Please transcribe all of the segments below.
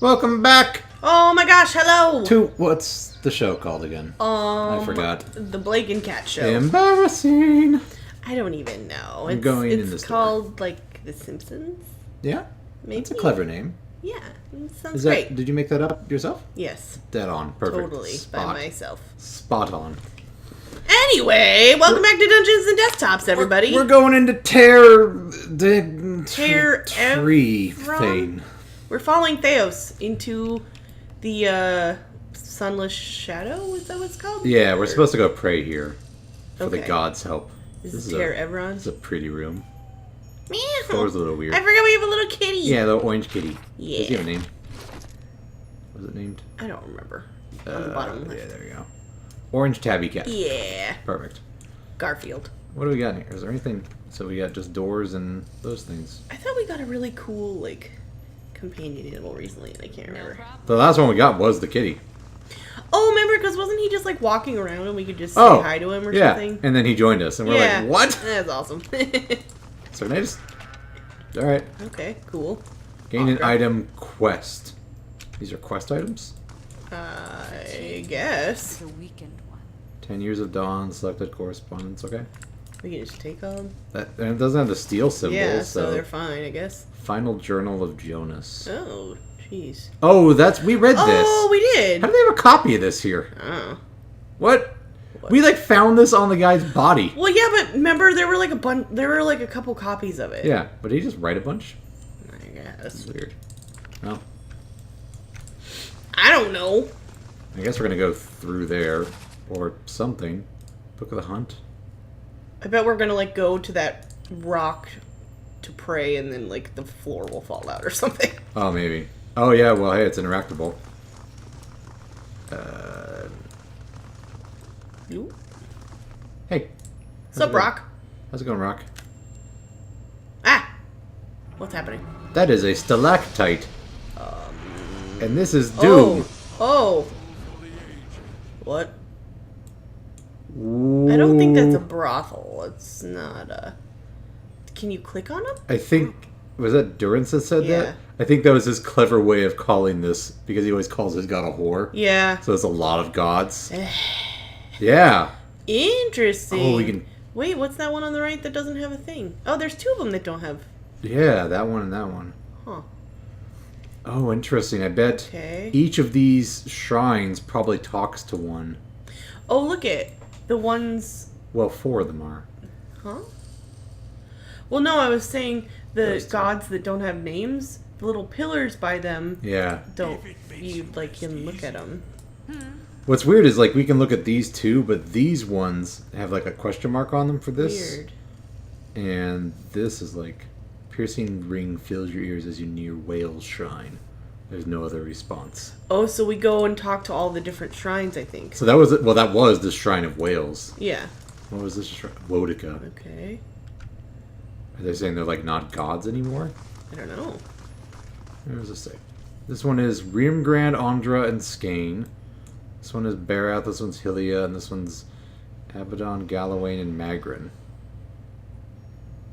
Welcome back Oh my gosh, hello! to what's the show called again? I forgot. The Blake and Cat Show. Embarrassing. I don't even know. I'm going in it's the store. called, like, The Simpsons? Yeah, Maybe? it's a clever name. Yeah, it sounds Is great. that? Did you make that up yourself? Yes, Dead on. Perfect. totally, by myself. Spot on. Anyway, welcome back to Dungeons and Desktops, everybody. We're going into the Tear tree Evron? thing. We're following Theos into the Sunless Shadow? Is that what it's called? Yeah, we're supposed to go pray here for the Okay. gods' help. This is Tear Evron? This is a pretty room. Meow. Floor's a little weird. I forgot we have a little kitty. Yeah, the orange kitty. Yeah. Does he have a name? What was it named? I don't remember. On the bottom left. Yeah, there you go. Orange tabby cat. Yeah. Perfect. Garfield. What do we got here? Is there anything? So we got just doors and those things. I thought we got a really cool, like, companion animal recently, and I can't remember. The last one we got was the kitty. Oh, remember? Because wasn't he just, like, walking around and we could just say Oh, hi to him or yeah. something? And then he joined us, and we're Yeah. like, what? That's awesome. So nice. All right. Okay, cool. Gain an Okay. item quest. These are quest items? I guess. The weekend one. 10 years of dawn, selected correspondence. Okay. We can just take them. That, and it doesn't have the steel symbol, Yeah, so so. they're fine, I guess. Final Journal of Jonas. Oh, jeez. Oh, we read this. Oh, we did. How do they have a copy of this here? Oh. What? We like found this on the guy's body. Well, yeah, but remember there were like a couple copies of it. Yeah, but did he just write a bunch? I guess. That's weird. Well, I don't know. I guess we're gonna go through there or something. Book of the Hunt. I bet we're gonna like go to that rock to pray, and then like the floor will fall out or something. Oh, maybe. Oh yeah. Well, hey, it's interactable. Ooh. Hey. What's up, Rock? How's it going, Rock? Ah! What's happening? That is a stalactite. And this is Doom. Oh! What? I don't think that's a brothel. It's not a... Can you click on them? I think... Was that Durance that said Yeah. that? I think that was his clever way of calling this, because he always calls his god a whore. Yeah. So it's a lot of gods. Yeah. Interesting. Oh, we can... Wait, what's that one on the right that doesn't have a thing? Oh, there's two of them that don't have... Yeah, that one and that one. Huh. Oh, interesting. I bet Okay. each of these shrines probably talks to one. Oh, look it. The ones... Well, 4 of them are. Huh? Well, no, I was saying the Those two. gods that don't have names, the little pillars by them Yeah. don't... You, like, can look at them. What's weird is, like, we can look at these two, but these ones have, like, a question mark on them for this. Weird. And this is, like, piercing ring fills your ears as you near Whale's shrine. There's no other response. Oh, so we go and talk to all the different shrines, I think. So that was it. Well, that was the Shrine of Wales. Yeah. What was this shrine? Wodica. Okay. Are they saying they're, like, not gods anymore? I don't know. What does this say? This one is Rimgrand, Andra, and Skane. This one is Barath, this one's Hylia, and this one's Abaddon, Galawain, and Magrin.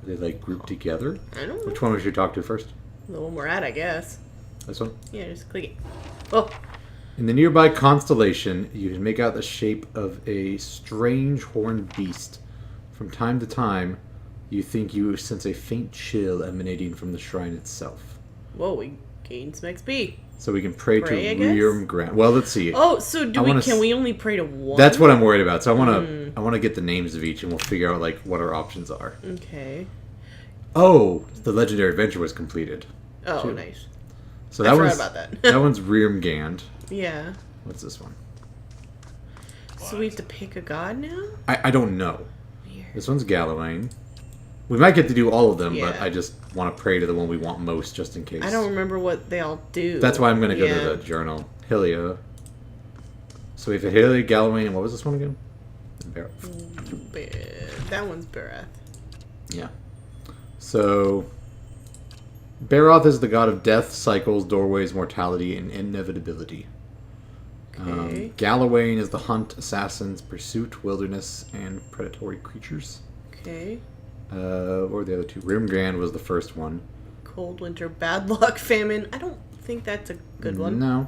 Are they, like, grouped together? I don't know. Which one we should talk to first? The one we're at, I guess. This one? Yeah, just click it. Oh. In the nearby constellation, you can make out the shape of a strange horned beast. From time to time, you think you sense a faint chill emanating from the shrine itself. Whoa, we gained some XP. So we can pray Pray, I to guess? Rimgrand. Well, let's see. Oh, so I can we only pray to one? That's what I'm worried about. So I want to get the names of each, and we'll figure out like what our options are. Okay. Oh, the legendary adventure was completed. Oh, Two. nice. So I that forgot one's about that. that one's Rimgand. Yeah. What's this one? So we have to pick a god now? I don't know. Weird. This one's Galawain. We might get to do all of them, but Yeah. I just want to pray to the one we want most, just in case. I don't remember what they all do. That's why I'm going to go Yeah. to the journal. Hylia. So we have Hylia, Galawain, and what was this one again? Bar- That one's Barath. Yeah. So, Baroth is the god of death, cycles, doorways, mortality, and inevitability. Okay. Galawain is the hunt, assassins, pursuit, wilderness, and predatory creatures. Okay. What were the other two? Rimgrand was the first one. Cold winter, bad luck, famine. I don't think that's a good one. No.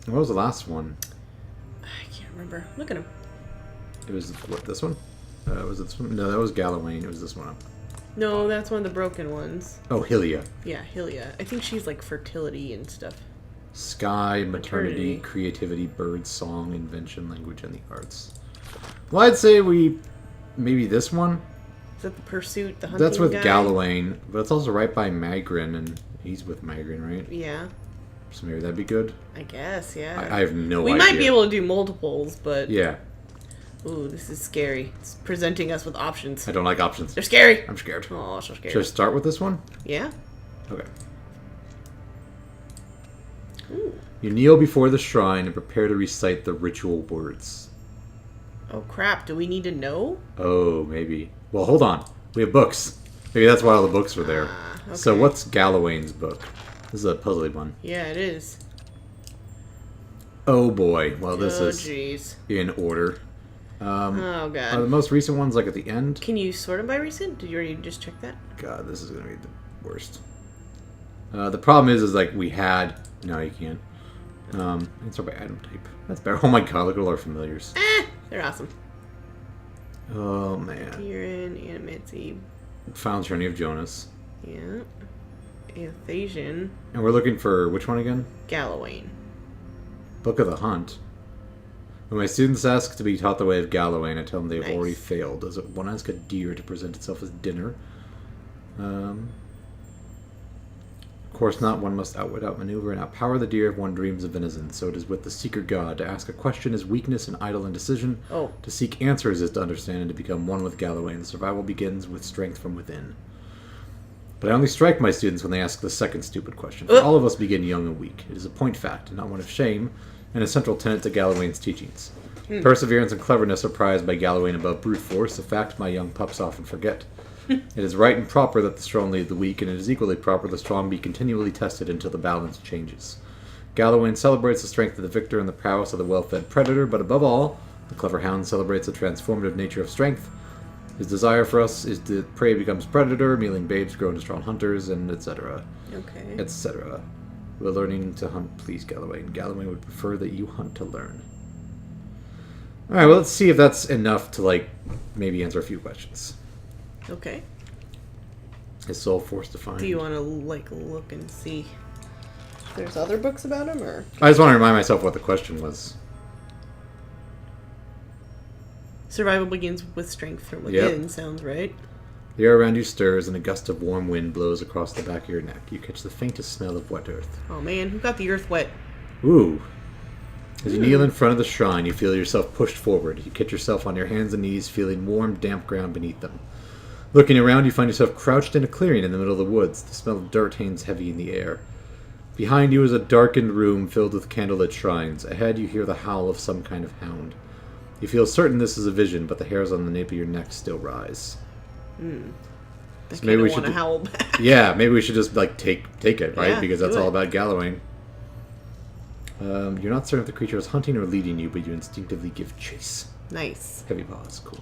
What was the last one? I can't remember. Look at him. It was, what, this one? Was it this one? No, that was Galawain. It was this one. No, that's one of the broken ones. Oh, Hylia. Yeah, Hylia. I think she's like fertility and stuff. Sky, maternity, creativity, bird song, invention, language, and the arts. Well, I'd say maybe this one. Is that the pursuit, the hunting That's with guy? Galawain, but it's also right by Magrin, and he's with Magrin, right? Yeah, So maybe that'd be good. I guess, yeah. I have no idea. We might be able to do multiples, but... Yeah, Ooh, this is scary. It's presenting us with options. I don't like options. They're scary. I'm scared. Oh, so scary. Should I start with this one? Yeah? Okay. Ooh. You kneel before the shrine and prepare to recite the ritual words. Oh, crap. Do we need to know? Oh, maybe. Well, hold on. We have books. Maybe that's why all the books were there. Okay. So what's Galawain's book? This is a puzzly one. Yeah, it is. Oh boy. Well, this is jeez. in order. Oh, Are the God. most recent ones like at the end? Can you sort them by recent? Did you already just check that? God, this is gonna be the worst. The problem is like we had. No, you can't. It's by item type. That's better. Oh my God! Look at all our familiars. They're awesome. Oh man. Tyrion, Animancy, Found Journey of Jonas. yeah. Athasian, And we're looking for which one again? Galawain. Book of the Hunt. When my students ask to be taught the way of Galawain, I tell them they've Nice. already failed. Does one ask a deer to present itself as dinner? Of course not. One must outwit, outmaneuver, and outpower the deer if one dreams of venison. So it is with the seeker god. To ask a question is weakness and idle indecision. Oh. To seek answers is to understand and to become one with Galawain. Survival begins with strength from within. But I only strike my students when they ask the second stupid question. For all of us begin young and weak. It is a point fact, and not one of shame, and a central tenet to Galawain's teachings. Perseverance and cleverness are prized by Galawain above brute force, a fact my young pups often forget. It is right and proper that the strong lead the weak, and it is equally proper the strong be continually tested until the balance changes. Galawain celebrates the strength of the victor and the prowess of the well-fed predator, but above all, the clever hound celebrates the transformative nature of strength. His desire for us is that prey becomes predator, mealing babes grow into strong hunters, and etc. Okay. Etc. We're learning to hunt, please, Galawain. Galawain would prefer that you hunt to learn. Alright, well, let's see if that's enough to, like, maybe answer a few questions. Okay. Is soul forced to find? Do you want to, like, look and see if there's other books about him, or? I just want to remind myself what the question was. Survival begins with strength from within, sounds right. The air around you stirs, and a gust of warm wind blows across the back of your neck. You catch the faintest smell of wet earth. Oh man, who got the earth wet? Ooh. As you kneel in front of the shrine, you feel yourself pushed forward. You catch yourself on your hands and knees, feeling warm, damp ground beneath them. Looking around, you find yourself crouched in a clearing in the middle of the woods. The smell of dirt hangs heavy in the air. Behind you is a darkened room filled with candlelit shrines. Ahead, you hear the howl of some kind of hound. You feel certain this is a vision, but the hairs on the nape of your neck still rise. I maybe we want to should howl back. Yeah, maybe we should just like take it, right? Yeah, Because that's do all it. about Galawain. You're not certain if the creature is hunting or leading you, but you instinctively give chase. Nice. Heavy paws, cool.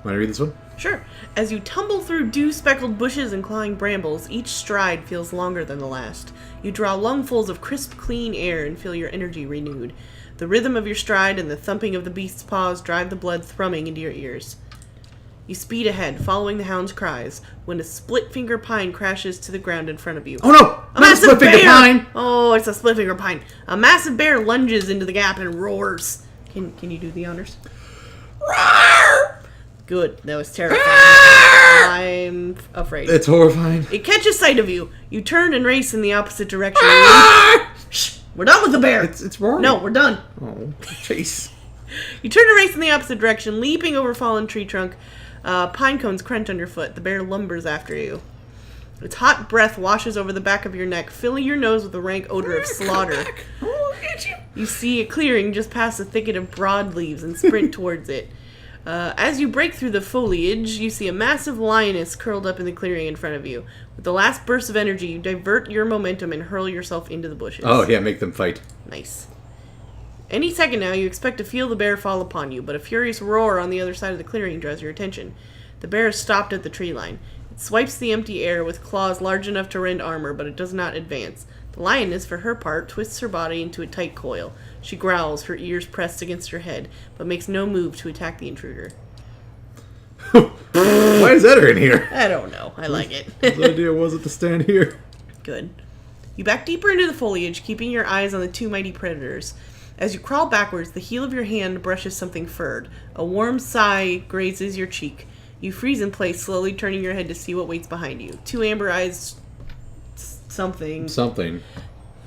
Want to read this one? Sure. As you tumble through dew-speckled bushes and clawing brambles, each stride feels longer than the last. You draw lungfuls of crisp, clean air and feel your energy renewed. The rhythm of your stride and the thumping of the beast's paws drive the blood thrumming into your ears. You speed ahead, following the hound's cries, when a split-finger pine crashes to the ground in front of you. Oh no! A Not a massive split-finger bear! pine! Oh, it's a split-finger pine. A massive bear lunges into the gap and roars. Can you do the honors? Good. That was terrifying. I'm afraid. It's horrifying. It catches sight of you. You turn and race in the opposite direction. Shh! We're done with the bear! It's roaring. No, we're done. Oh, chase. You turn and race in the opposite direction, leaping over fallen tree trunk. Pine cones crunch on your foot. The bear lumbers after you. Its hot breath washes over the back of your neck, filling your nose with the rank odor of slaughter. You see a clearing just past a thicket of broadleaves and sprint towards it. As you break through the foliage, you see a massive lioness curled up in the clearing in front of you. With the last burst of energy, you divert your momentum and hurl yourself into the bushes. Oh yeah, make them fight. Nice. Any second now, you expect to feel the bear fall upon you, but a furious roar on the other side of the clearing draws your attention. The bear is stopped at the tree line. It swipes the empty air with claws large enough to rend armor, but it does not advance. The lioness, for her part, twists her body into a tight coil. She growls, her ears pressed against her head, but makes no move to attack the intruder. Why is Eder in here? I don't know. I like it. Whose idea was it to stand here? Good. You back deeper into the foliage, keeping your eyes on the two mighty predators. As you crawl backwards, the heel of your hand brushes something furred. A warm sigh grazes your cheek. You freeze in place, slowly turning your head to see what waits behind you. Two amber eyes... Something.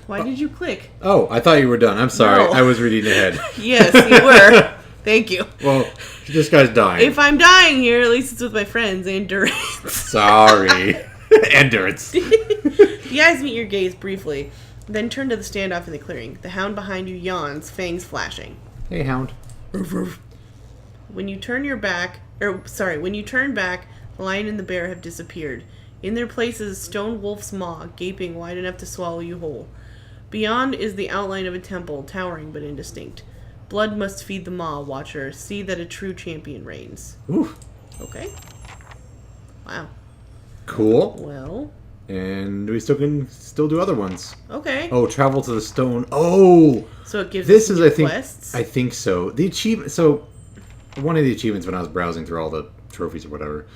Why did you click? Oh, I thought you were done. I'm sorry. No. I was reading ahead. Yes, you were. Thank you. Well, this guy's dying. If I'm dying here, at least it's with my friends, Endurance. Sorry. Endurance. The eyes meet your gaze briefly, then turn to the standoff in the clearing. The hound behind you yawns, fangs flashing. Hey, hound. When you turn back, the lion and the bear have disappeared. In their place is a stone wolf's maw, gaping wide enough to swallow you whole. Beyond is the outline of a temple, towering but indistinct. Blood must feed the maw, watcher. See that a true champion reigns. Ooh. Okay. Wow. Cool. Well. And we can still do other ones. Okay. Oh, travel to the stone. Oh. So it gives This us is, new I think, quests? I think so. The achievement. So, one of the achievements when I was browsing through all the trophies or whatever,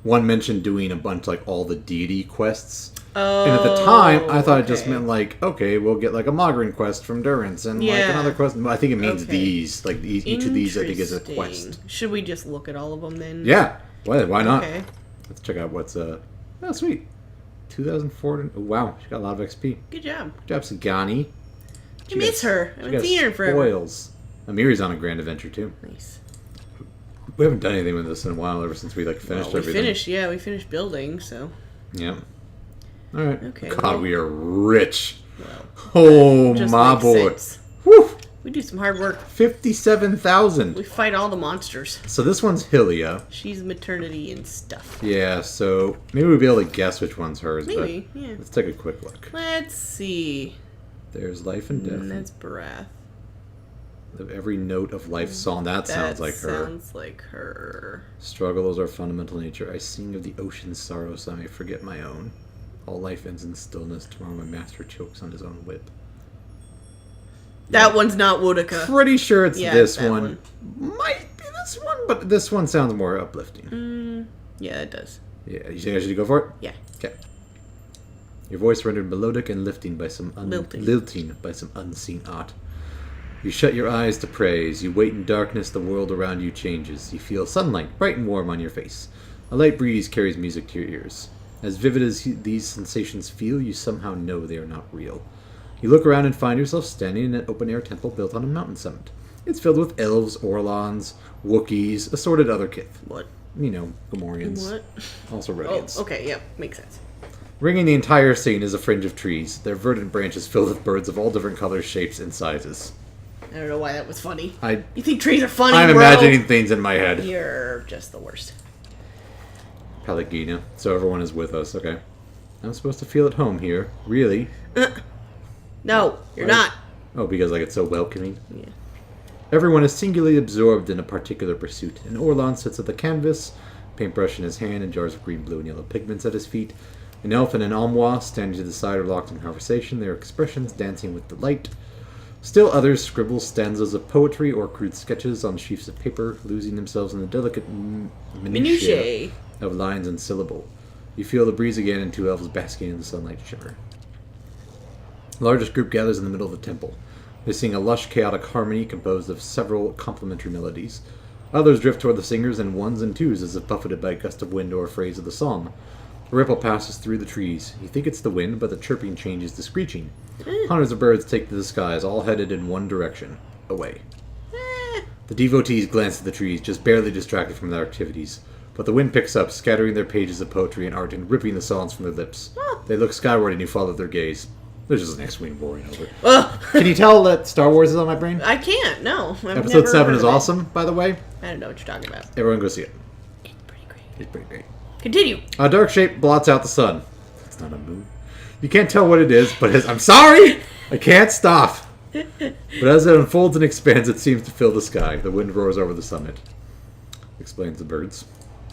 one mentioned doing a bunch like all the deity quests. Oh. And at the time, I thought it just okay. meant like, okay, we'll get like a Mogren quest from Durance and like Yeah. another quest. I think it means Okay. these. Like each of these, I think, is a quest. Interesting. Should we just look at all of them then? Yeah. Why not? Okay. Let's check out what's Oh, sweet. 2004. Oh, wow, she got a lot of XP. Good job. Good job, Sagani. I miss her. I She haven't got seen her in forever. spoils. Amiri's on a grand adventure too. Nice. We haven't done anything with this in a while, ever since we finished Well, we everything. we finished building, so. Yeah. All right. Okay, God, well- we are rich. Well, Oh just my makes boy. sense. Woo! We do some hard work. 57,000. We fight all the monsters. So this one's Hylia. She's maternity and stuff. Yeah. So maybe we'll be able to guess which one's hers. Maybe, But yeah. let's take a quick look. Let's see. There's life and death. That's Barath. Every note of life song. That sounds like her. Sounds like her. Struggle is our fundamental nature. I sing of the ocean's sorrow, so I may forget my own. All life ends in stillness. Tomorrow my master chokes on his own whip. That one's not Wodaka. Pretty sure it's Yeah, this that one. Might be this one, but this one sounds more uplifting. Yeah, it does. Yeah, you think I should go for it? Yeah. Okay. Your voice rendered melodic and lifting by some Lilting. by some unseen art. You shut your eyes to praise. You wait in darkness. The world around you changes. You feel sunlight, bright and warm, on your face. A light breeze carries music to your ears. As vivid as these sensations feel, you somehow know they are not real. You look around and find yourself standing in an open-air temple built on a mountain summit. It's filled with elves, Orlons, Wookiees, assorted other kith. What? You know, Gamorreans. What? Also Oh, Rhodians. okay, yeah, makes sense. Ringing the entire scene is a fringe of trees, their verdant branches filled with birds of all different colors, shapes, and sizes. I don't know why that was funny. I'm You think trees are funny, bro? imagining things in my head. You're just the worst. Pelagina. So everyone is with us, okay. I'm supposed to feel at home here. Really? No, you're Why? not. Oh, because like it's so welcoming? Yeah. Everyone is singularly absorbed in a particular pursuit. An Orlon sits at the canvas, paintbrush in his hand and jars of green, blue, and yellow pigments at his feet. An elf and an Almois standing to the side are locked in conversation, their expressions dancing with delight. Still others scribble stanzas of poetry or crude sketches on sheets of paper, losing themselves in the delicate minutiae Minutiae. of lines and syllable. You feel the breeze again and two elves basking in the sunlight shimmer. The largest group gathers in the middle of the temple. They sing a lush, chaotic harmony composed of several complementary melodies. Others drift toward the singers in ones and twos as if buffeted by a gust of wind or a phrase of the song. A ripple passes through the trees. You think it's the wind, but the chirping changes to screeching. Hundreds of birds take to the skies, all headed in one direction. Away. The devotees glance at the trees, just barely distracted from their activities. But the wind picks up, scattering their pages of poetry and art and ripping the songs from their lips. They look skyward and you follow their gaze. There's just an X-Wing roaring over. Ugh. Can you tell that Star Wars is on my brain? I can't, no. I've Episode never 7 heard is of it. awesome, by the way. I don't know what you're talking about. Everyone go see it. It's pretty great. It's pretty great. Continue. A dark shape blots out the sun. It's not a moon. You can't tell what it is, but I'm sorry! I can't stop! But as it unfolds and expands, it seems to fill the sky. The wind roars over the summit. Explains the birds.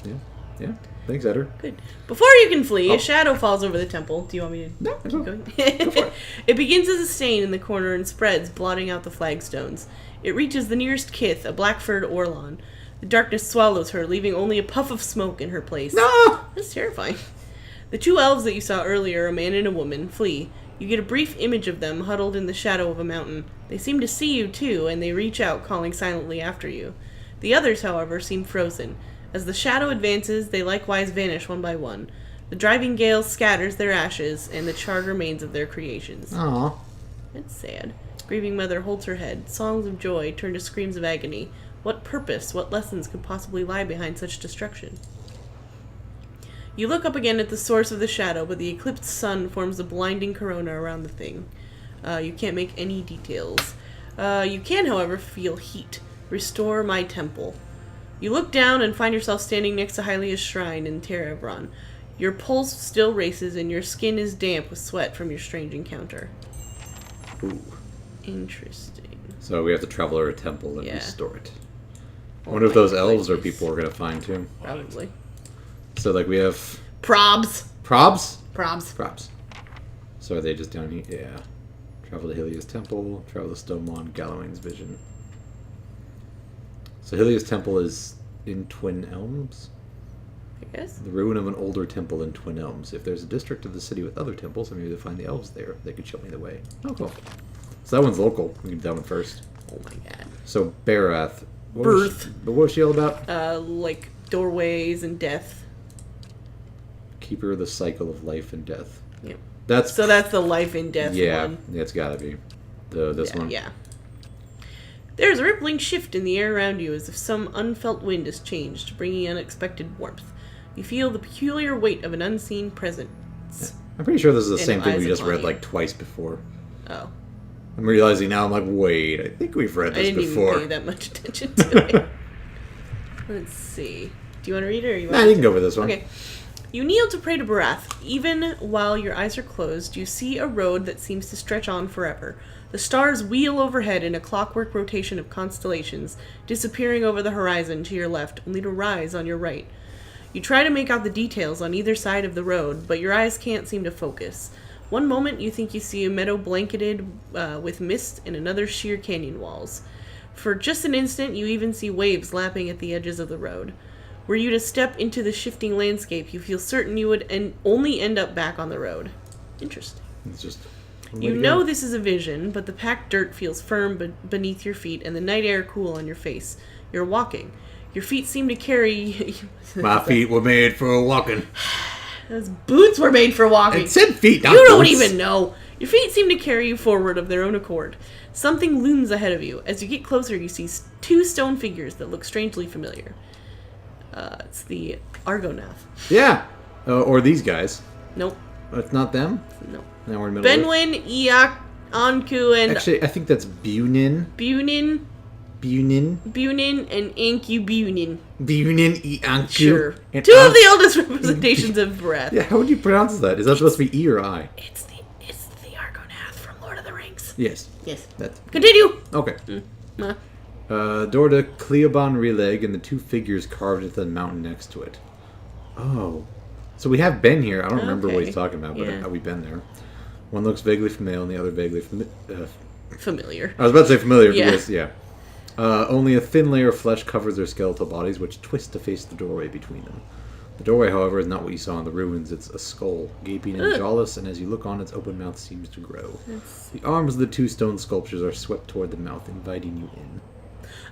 Yeah. Yeah. Thanks, Eder. Good. Before you can flee, a shadow falls over the temple. Do you want me to No, keep go. going? Go for it. It begins as a stain in the corner and spreads, blotting out the flagstones. It reaches the nearest kith, a black-furred Orlon. The darkness swallows her, leaving only a puff of smoke in her place. No! That's terrifying. The two elves that you saw earlier, a man and a woman, flee. You get a brief image of them huddled in the shadow of a mountain. They seem to see you, too, and they reach out, calling silently after you. The others, however, seem frozen. As the shadow advances, they likewise vanish one by one. The driving gale scatters their ashes, and the charred remains of their creations. Aw. It's sad. Grieving mother holds her head. Songs of joy turn to screams of agony. What purpose, what lessons could possibly lie behind such destruction? You look up again at the source of the shadow, but the eclipsed sun forms a blinding corona around the thing. You can't make any details. You can, however, feel heat. Restore my temple. You look down and find yourself standing next to Hylia's shrine in Terebron. Your pulse still races and your skin is damp with sweat from your strange encounter. Ooh. Interesting. So we have to travel to a temple and Yeah. restore it. I Oh wonder if my those elves are goodness. people we're going to find, too. Probably. So, like, we have... Probs. Probs? Probs. Probs. So are they just down here? Yeah. Travel to Hylia's temple, travel to Stonelawn, Galawain's vision. So Hylia's temple is in Twin Elms? I guess. The ruin of an older temple in Twin Elms. If there's a district of the city with other temples, maybe they'll find the elves there. They could show me the way. Oh, cool. So that one's local. We can do that one first. Oh my god. So Barath. Birth. What was she all about? Like doorways and death. Keeper of the cycle of life and death. Yep. That's So that's the life and death yeah. one. It's gotta be this one. Yeah. There is a rippling shift in the air around you as if some unfelt wind has changed, bringing unexpected warmth. You feel the peculiar weight of an unseen presence. I'm pretty sure this is the And same thing eyes we just upon read you. like twice before. Oh. I'm realizing now. I'm like, wait, I think we've read I this didn't before. even pay that much attention to it. Let's see. Do you want to read it or you want Nah, me you can to? go for this one. Okay. You kneel to pray to Barath. Even while your eyes are closed, you see a road that seems to stretch on forever. The stars wheel overhead in a clockwork rotation of constellations, disappearing over the horizon to your left, only to rise on your right. You try to make out the details on either side of the road, but your eyes can't seem to focus. One moment you think you see a meadow blanketed with mist and another sheer canyon walls. For just an instant, you even see waves lapping at the edges of the road. Were you to step into the shifting landscape, you feel certain you would only end up back on the road. Interesting. It's just. You know this is a vision, but the packed dirt feels firm beneath your feet and the night air cool on your face. You're walking. Your feet seem to carry... My feet were made for walking. Those boots were made for walking. It said feet, not You don't boots. even know. Your feet seem to carry you forward of their own accord. Something looms ahead of you. As you get closer, you see two stone figures that look strangely familiar. It's the Argonath. Yeah. Or these guys. Nope. It's not them? Nope. Now we're in the middle of Benwyn, Iak, Anku, and Actually, I think that's Bunin. Bunin, and Anku Bunin. Bunin Ianku. Sure. And Two of the oldest representations of breath. Yeah, how would you pronounce that? Is that supposed to be E or I? It's the Argonath from Lord of the Rings. Yes. Yes. That's Continue. okay. Uh, Door to Cleoban Releg and the two figures carved into the mountain next to it. Oh. So we have been here. I don't remember what Okay. he's talking about, but Yeah. we've been there. One looks vaguely familiar and the other vaguely familiar. I was about to say familiar Yeah. because, yeah. Only a thin layer of flesh covers their skeletal bodies, which twist to face the doorway between them. The doorway, however, is not what you saw in the ruins. It's a skull, gaping and jawless, and as you look on, its open mouth seems to grow. The arms of the two stone sculptures are swept toward the mouth, inviting you in.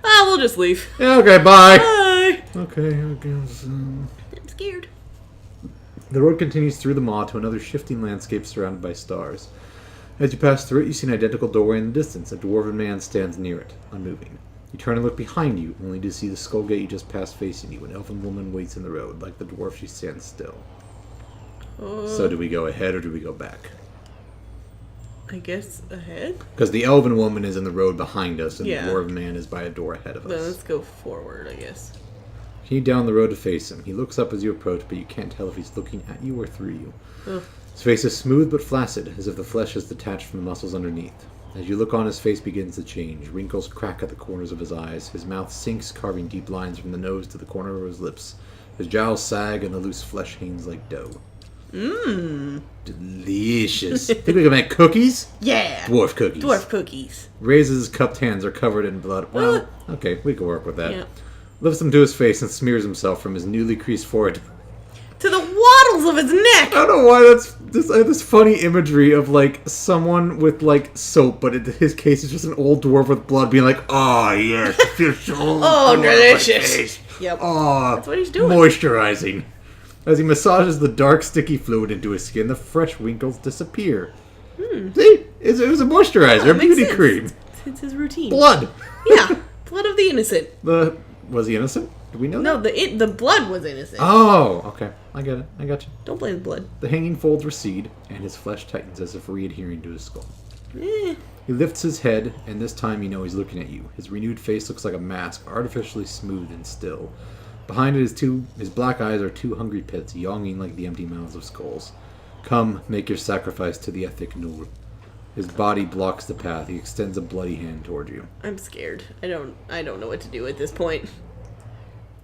We'll just leave. Yeah, okay, bye! Bye. Okay, I guess, I'm scared. The road continues through the maw to another shifting landscape surrounded by stars. As you pass through it, you see an identical doorway in the distance. A dwarven man stands near it, unmoving. You turn and look behind you, only to see the skull gate you just passed facing you. An elven woman waits in the road. Like the dwarf, she stands still. So do we go ahead or do we go back? I guess ahead? Because the elven woman is in the road behind us, and Yeah. the dwarven man is by a door ahead of Then us. let's go forward, I guess. You down the road to face him. He looks up as you approach, but you can't tell if he's looking at you or through you. Ugh. His face is smooth but flaccid, as if the flesh is detached from the muscles underneath. As you look on, his face begins to change. Wrinkles crack at the corners of his eyes. His mouth sinks, carving deep lines from the nose to the corner of his lips. His jowls sag and the loose flesh hangs like dough. Mmm. Delicious. Think we can make cookies? Yeah. Dwarf cookies. Dwarf cookies. Raises his cupped hands are covered in blood. Well, okay, we can work with that. Yeah. Lifts them to his face and smears himself from his newly creased forehead. To the waddles of his neck! I don't know why that's this funny imagery of like someone with like soap, but in his case it's just an old dwarf with blood being like, "Oh yes, it feels so Oh, good on my delicious." face." Yep. Oh, That's what he's doing. Moisturizing. As he massages the dark, sticky fluid into his skin, the fresh wrinkles disappear. See, it was a moisturizer, Oh, a makes beauty sense. cream, It's his routine. blood. Yeah. Blood of the innocent. Was he innocent? Do we know No, that? the blood was innocent. Oh, okay. I get it. I got you. Don't blame the blood. The hanging folds recede, and his flesh tightens as if re-adhering to his skull. Eh. He lifts his head, and this time you know he's looking at you. His renewed face looks like a mask, artificially smooth and still. Behind it his black eyes are two hungry pits, yawning like the empty mouths of skulls. Come, make your sacrifice to the Ethik Nur. His body blocks the path. He extends a bloody hand toward you. I'm scared. I don't know what to do at this point.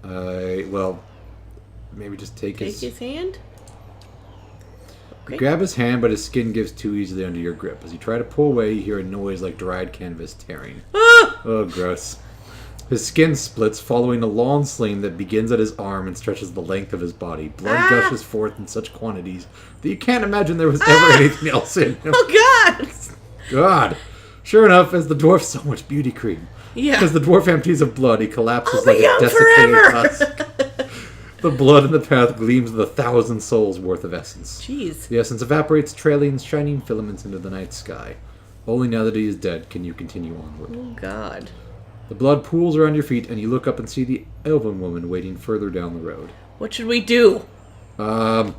Well, maybe just take Take his hand? You Okay. grab his hand, but his skin gives too easily under your grip. As you try to pull away, you hear a noise like dried canvas tearing. Ah! Oh, gross. His skin splits, following a long sling that begins at his arm and stretches the length of his body. Blood gushes forth in such quantities that you can't imagine there was ever anything else in him. Oh, God! God. Sure enough, as the dwarf so much beauty cream. Yeah. As the dwarf empties of blood, he collapses I'll like be a young desiccated forever! husk. The blood in the path gleams with 1,000 souls worth of essence. Jeez. The essence evaporates, trailing shining filaments into the night sky. Only now that he is dead can you continue onward. Oh, God. The blood pools around your feet, and you look up and see the elven woman waiting further down the road. What should we do? 1.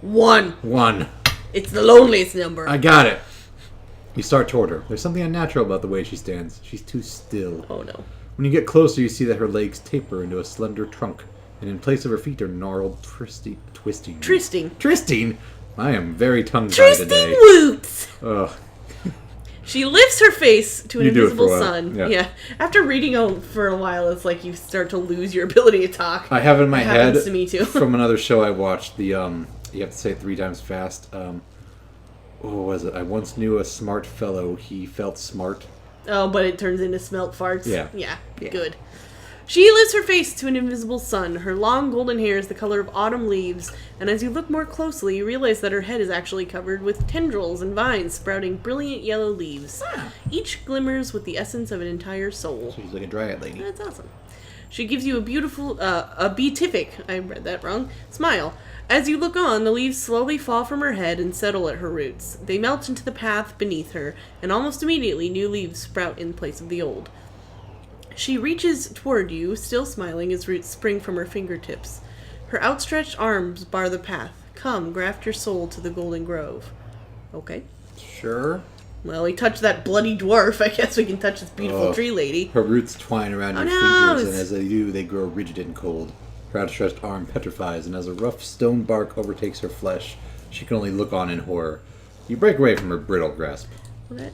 1. It's the loneliest number. I got it. You start toward her. There's something unnatural about the way she stands. She's too still. Oh, no. When you get closer, you see that her legs taper into a slender trunk, and in place of her feet are gnarled, twisting. Tristing. I am very tongue-tied Tristing today. Woots! Ugh. She lifts her face to an You do it for invisible a while. sun. Yeah. After reading for a while, it's like you start to lose your ability to talk. I have in my It head happens to me too. from another show I watched. The you have to say it 3 times fast. What was it? I once knew a smart fellow. He felt smart. Oh, but it turns into smelt farts. Yeah. Yeah. Yeah. Good. She lifts her face to an invisible sun. Her long golden hair is the color of autumn leaves, and as you look more closely, you realize that her head is actually covered with tendrils and vines sprouting brilliant yellow leaves. Each glimmers with the essence of an entire soul. She's like a dryad lady. That's awesome. She gives you a beautiful, a beatific, I read that wrong, smile. As you look on, the leaves slowly fall from her head and settle at her roots. They melt into the path beneath her, and almost immediately new leaves sprout in place of the old. She reaches toward you, still smiling as roots spring from her fingertips. Her outstretched arms bar the path. Come, graft your soul to the golden grove. Okay. Sure. Well, we touched that bloody dwarf. I guess we can touch this beautiful tree lady. Her roots twine around Oh, your no, fingers, and it's- as they do, they grow rigid and cold. Her outstretched arm petrifies, and as a rough stone bark overtakes her flesh, she can only look on in horror. You break away from her brittle grasp. Well,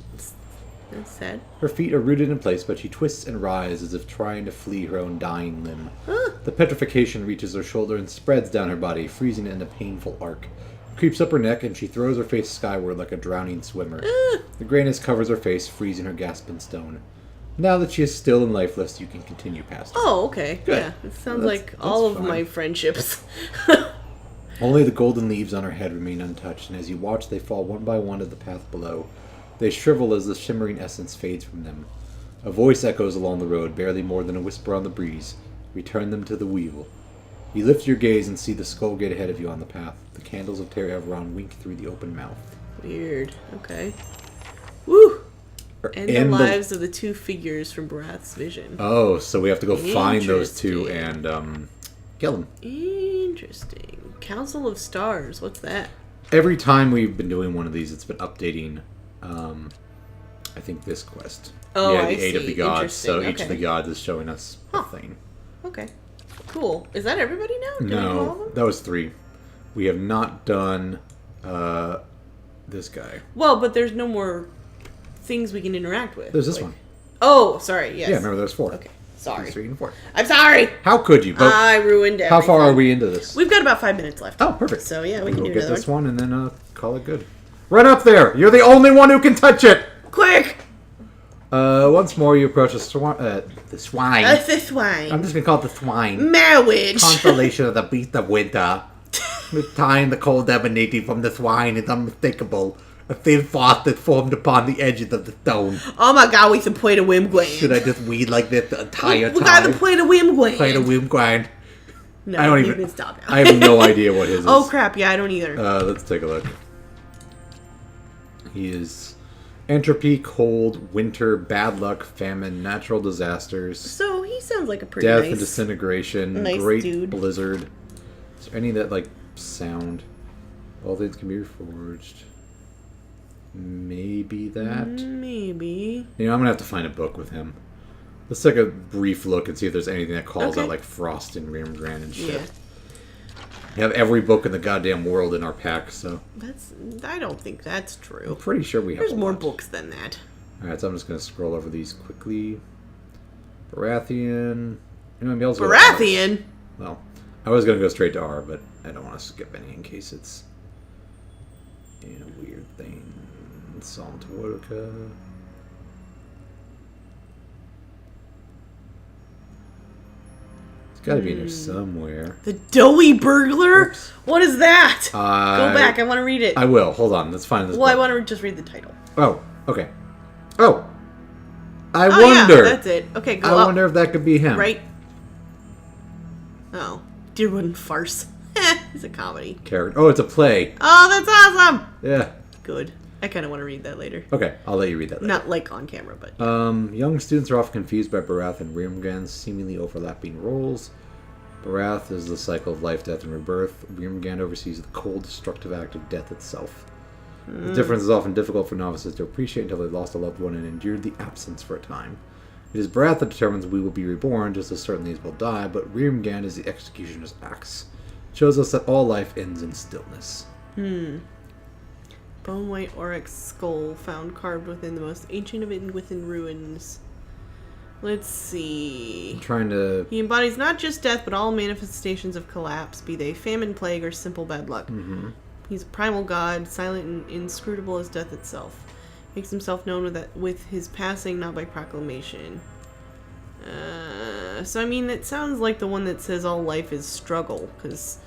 that's sad. Her feet are rooted in place, but she twists and writhes as if trying to flee her own dying limb. Huh. The petrification reaches her shoulder and spreads down her body, freezing it in a painful arc. It creeps up her neck, and she throws her face skyward like a drowning swimmer. The grayness covers her face, freezing her gasp in stone. Now that she is still and lifeless, you can continue past her. Oh, okay. Good. Yeah, it sounds That's- like that's all of fine. my friendships. Only the golden leaves on her head remain untouched, and as you watch, they fall one by one to the path below. They shrivel as the shimmering essence fades from them. A voice echoes along the road, barely more than a whisper on the breeze. Return them to the wheel. You lift your gaze and see the skull gate ahead of you on the path. The candles of Ter Everon wink through the open mouth. Weird. Okay. Woo! And the And lives of the 2 figures from Barath's vision. Oh, so we have to go find those 2 Interesting. and kill them. Interesting. Council of Stars. What's that? Every time we've been doing one of these, it's been updating, I think, this quest. Oh, yeah, the I 8 of see. the gods. So Interesting. each of the Okay. gods is showing us a Huh. thing. Okay. Cool. Is that everybody now? Did we do all of No, them? that was 3. We have not done this guy. Well, but there's no more things we can interact with. There's this Like- one. Oh, sorry. Yes. Yeah, remember there's 4. Okay. Sorry. 3 and 4. I'm sorry. How could you? But I ruined everything. how far are we into this? We've got about 5 minutes left. Oh, perfect. So yeah, we can We'll do get another this one. one and then call it good. Run up there! You're the only one who can touch it! Quick! Once more you approach the swine. The swine. I'm just gonna call it the swine. Marriage. Constellation of the beast of winter. The time the cold emanating from the swine is unmistakable. A thin frost that formed upon the edges of the stone. Oh my god, we should play the whim gland. Should I just weed like this the entire We time? gotta play the whim gland. Play the whim grind. No, I don't you even. can stop now. I have no idea what his is. Oh crap, yeah, I don't either. Let's take a look. He is entropy, cold, winter, bad luck, famine, natural disasters, So he sounds like a pretty death nice. and disintegration, nice great dude. blizzard. Is there any that like sound? All things can be reforged. Maybe that. Maybe. You know, I'm gonna have to find a book with him. Let's take a brief look and see if there's anything that calls Okay. out like Frost and Rimgrand and shit. Yeah. We have every book in the goddamn world in our pack, so I don't think that's I'm true. pretty sure we have. There's a more lot. books than that. Alright, so I'm just gonna scroll over these quickly. Baratheon. You know, maybe I'll go to R. Baratheon? Well, I was gonna go straight to R, but I don't want to skip any in case it's a weird thing. Psalm Tuotica. It's got to be in there somewhere. The Doughy Burglar? Oops. What is that? Go back, I want to read it. I will. Hold on. Let's find this. Well, I book. want to just read the title. Oh, okay. Oh, I Oh, wonder. yeah, that's it. Okay, go I up. wonder if that could be him. Right? Oh. Deerwood Farce. It's a comedy. Character. Oh, it's a play. Oh, that's awesome! Yeah. Good. I kind of want to read that later. Okay, I'll let you read that later. Not like on camera, but. Young students are often confused by Barath and Rimgrand's seemingly overlapping roles. Barath is the cycle of life, death, and rebirth. Rimgrand oversees the cold, destructive act of death itself. The difference is often difficult for novices to appreciate until they've lost a loved one and endured the absence for a time. It is Barath that determines we will be reborn just as certainly as we'll die, but Rimgrand is the executioner's axe. It shows us that all life ends in stillness. Bone white oryx skull found carved within the most ancient of within ruins. Let's see. I'm trying to... He embodies not just death, but all manifestations of collapse, be they famine, plague, or simple bad luck. He's a primal god, silent and inscrutable as death itself. Makes himself known with his passing, not by proclamation. So I mean, it sounds like the one that says all life is struggle, because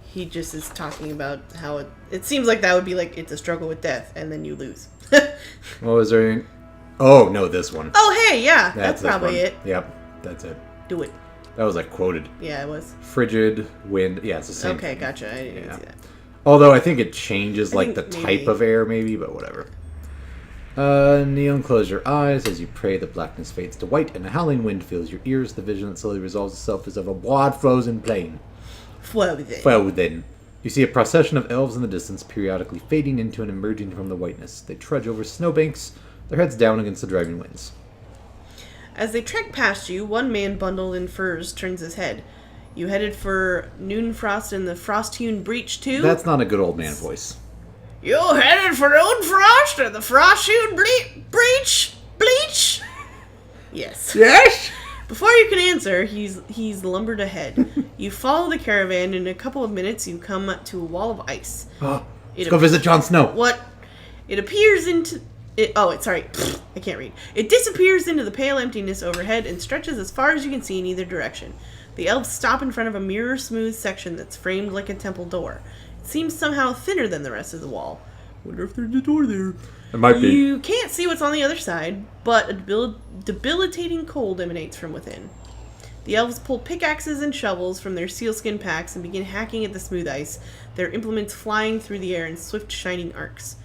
he just is talking about how it seems like that would be like, it's a struggle with death, and then you lose. What was there? Oh, no, this one. Oh, hey, yeah, that's this probably one. it. Yep, that's it. Do it. That was like quoted. Yeah, it was. Frigid, wind. Yeah, it's the same. Okay, gotcha. I didn't Yeah. see that. Although I think it changes I like think the maybe. type of air, maybe, but whatever. Neon, close your eyes as you pray. The blackness fades to white, and a howling wind fills your ears. The vision that slowly resolves itself is of a broad, frozen plain. Frozen. Well, then, you see a procession of elves in the distance, periodically fading into and emerging from the whiteness. They trudge over snowbanks, their heads down against the driving winds. As they trek past you, one man bundled in furs turns his head. You headed for Noonfrost and the Frost-hewn Breach too? That's not a good old man voice. You headed for Noonfrost and the Frost-hewn Breach? Bleach? Yes. Yes? Before you can answer, he's lumbered ahead. You follow the caravan, and in a couple of minutes you come to a wall of ice. Let's go visit Jon Snow. What? It appears into... sorry. I can't read. It disappears into the pale emptiness overhead and stretches as far as you can see in either direction. The elves stop in front of a mirror-smooth section that's framed like a temple door. It seems somehow thinner than the rest of the wall. Wonder if there's a door there. It might be. You can't see what's on the other side, but a debilitating cold emanates from within. The elves pull pickaxes and shovels from their sealskin packs and begin hacking at the smooth ice, their implements flying through the air in swift, shining arcs.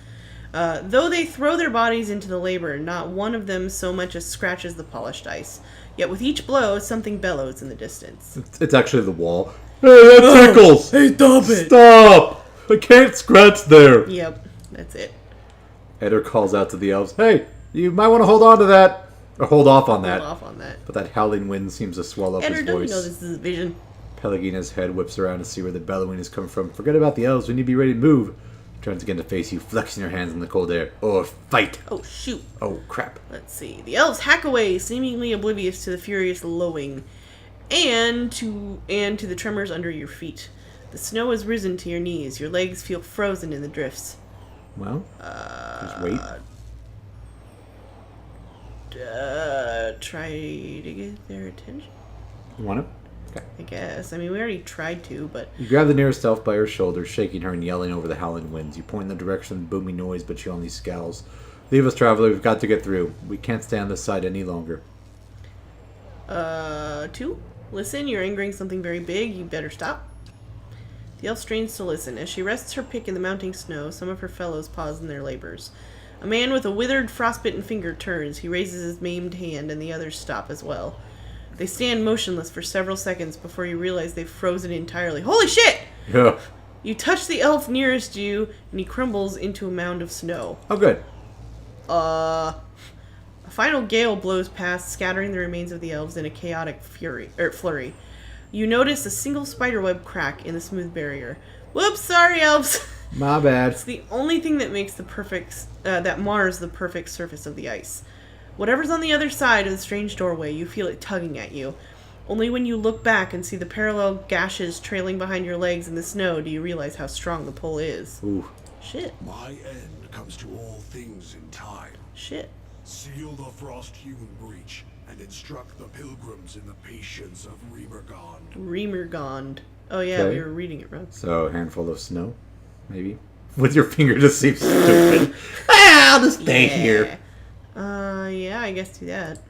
Though they throw their bodies into the labor, not one of them so much as scratches the polished ice. Yet with each blow, something bellows in the distance. It's actually the wall. Hey, that tickles! Hey, stop it! Stop! I can't scratch there! Yep, that's it. Eder calls out to the elves, hey, you might want to hold on to that. Or hold off on that. Hold off on that. But that howling wind seems to swallow up Eder, his don't you voice. know this is a vision? Pelagina's head whips around to see where the bellowing is coming from. Forget about the elves, we need to be ready to move. Turns again to face you, flexing her hands in the cold air. Or fight! Oh, shoot. Oh, crap. Let's see. The elves hack away, seemingly oblivious to the furious lowing and to the tremors under your feet. The snow has risen to your knees. Your legs feel frozen in the drifts. Well, just wait. Try to get their attention, You want it? Okay. I guess. I mean, we already tried to, but... You grab the nearest elf by her shoulder, shaking her and yelling over the howling winds. You point in the direction of the booming noise, but she only scowls. Leave us, traveler. We've got to get through. We can't stay on this side any longer. 2? Listen, you're angering something very big. You better stop. The elf strains to listen. As she rests her pick in the mounting snow, some of her fellows pause in their labors. A man with a withered, frostbitten finger turns. He raises his maimed hand, and the others stop as well. They stand motionless for several seconds before you realize they've frozen entirely. Holy shit! Yeah. You touch the elf nearest you, and he crumbles into a mound of snow. Oh, good. A final gale blows past, scattering the remains of the elves in a chaotic flurry. You notice a single spiderweb crack in the smooth barrier. Whoops, sorry, elves. My bad. It's the only thing that makes that mars the perfect surface of the ice. Whatever's on the other side of the strange doorway, you feel it tugging at you. Only when you look back and see the parallel gashes trailing behind your legs in the snow do you realize how strong the pull is. Ooh. Shit. My end comes to all things in time. Shit. Seal the frost-hewn breach and instruct the pilgrims in the patience of Remergond. Remergond. Oh yeah, Okay. we were reading it wrong. So, a handful of snow, maybe? With your finger just seems stupid. I'll just stay here. Yeah, I guess do that.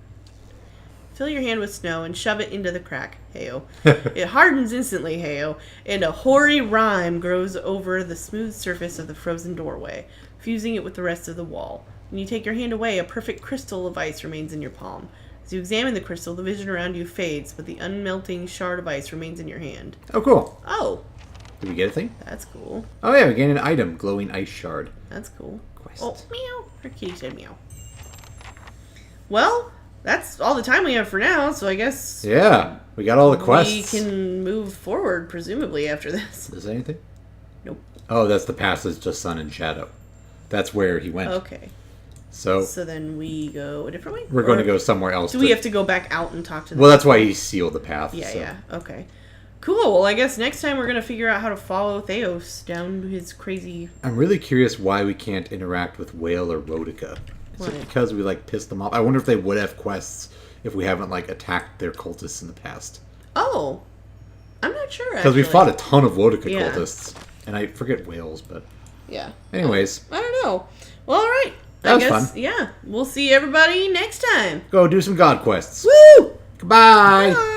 Fill your hand with snow and shove it into the crack, Heyo. It hardens instantly, Heyo, and a hoary rime grows over the smooth surface of the frozen doorway, fusing it with the rest of the wall. When you take your hand away, a perfect crystal of ice remains in your palm. As you examine the crystal, the vision around you fades, but the unmelting shard of ice remains in your hand. Oh, cool. Oh, Did we get a thing? that's cool. Oh, yeah, we gained an item. Glowing ice shard. That's cool. Quest. Oh, meow. Her kitty said meow. Well, that's all the time we have for now, so I guess Yeah, we got all the quests. we can move forward, presumably, after this. Is there anything? Nope. Oh, that's the passage to Sun and Shadow. That's where he went. Okay. So, So then we go a different way? we're going to Or go somewhere else. Do we have to go back out and talk to them? Well, that's why he sealed the path. Yeah, so. yeah. Okay. Cool. Well, I guess next time we're going to figure out how to follow Theos down his crazy... I'm really curious why we can't interact with Whale or Rodica. Is it Why? because we, pissed them off? I wonder if they would have quests if we haven't, attacked their cultists in the past. Oh. I'm not sure, Because we actually. fought a ton of Wodica Yeah. cultists. And I forget Whales, but... Yeah. Anyways, I don't know. Well, all right. That I was guess, fun. yeah. We'll see everybody next time. go do some god quests. Woo! Goodbye! Bye.